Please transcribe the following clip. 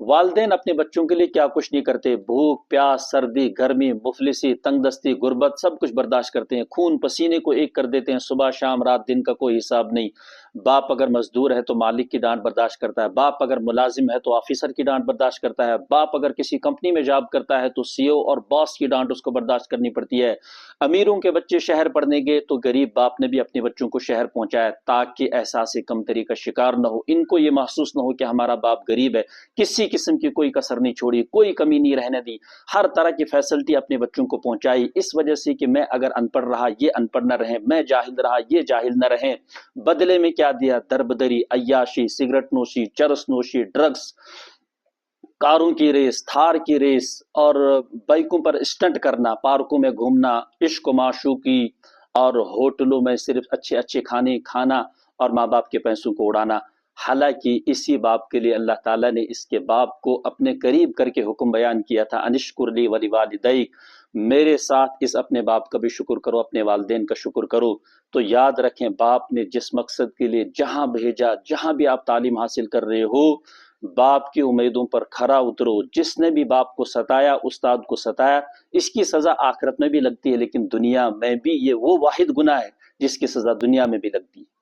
والدین اپنے بچوں کے لیے کیا کچھ نہیں کرتے، بھوک پیاس سردی گرمی مفلسی تنگ دستی غربت سب کچھ برداشت کرتے ہیں، خون پسینے کو ایک کر دیتے ہیں، صبح شام رات دن کا کوئی حساب نہیں۔ باپ اگر مزدور ہے تو مالک کی ڈانٹ برداشت کرتا ہے، باپ اگر ملازم ہے تو آفیسر کی ڈانٹ برداشت کرتا ہے، باپ اگر کسی کمپنی میں جاب کرتا ہے تو سی او اور باس کی ڈانٹ اس کو برداشت کرنی پڑتی ہے۔ امیروں کے بچے شہر پڑھنے گئے تو غریب باپ نے بھی اپنے بچوں کو شہر پہنچایا تاکہ احساس کمتری کا شکار نہ ہو، ان کو یہ محسوس نہ ہو کہ ہمارا باپ غریب ہے۔ کسی قسم کی کوئی کسر نہیں چھوڑی، کوئی کمی نہیں رہنے دی، ہر طرح کی فیسلٹی اپنے بچوں کو پہنچائی، اس وجہ سے کہ میں اگر ان پڑھ رہا یہ ان پڑھ نہ رہیں، میں جاہل رہا یہ جاہل نہ رہیں۔ بدلے میں کیا دیا؟ دربدری، عیاشی، سگریٹ نوشی، چرس نوشی، ڈرگس، کاروں کی ریس، تھار کی ریس، اور بائکوں پر اسٹنٹ کرنا، پارکوں میں گھومنا، عشق و معشوقی، اور ہوٹلوں میں صرف اچھے اچھے کھانے کھانا اور ماں باپ کے پیسوں کو اڑانا۔ حالانکہ اسی باپ کے لیے اللہ تعالیٰ نے اس کے باپ کو اپنے قریب کر کے حکم بیان کیا تھا، انشکر لی ولوالدیک، میرے ساتھ اس اپنے باپ کا بھی شکر کرو، اپنے والدین کا شکر کرو۔ تو یاد رکھیں، باپ نے جس مقصد کے لیے جہاں بھیجا، جہاں بھی آپ تعلیم حاصل کر رہے ہو، باپ کی امیدوں پر کھرا اترو۔ جس نے بھی باپ کو ستایا، استاد کو ستایا، اس کی سزا آخرت میں بھی لگتی ہے، لیکن دنیا میں بھی یہ وہ واحد گناہ ہے جس کی سزا دنیا میں بھی لگتی ہے۔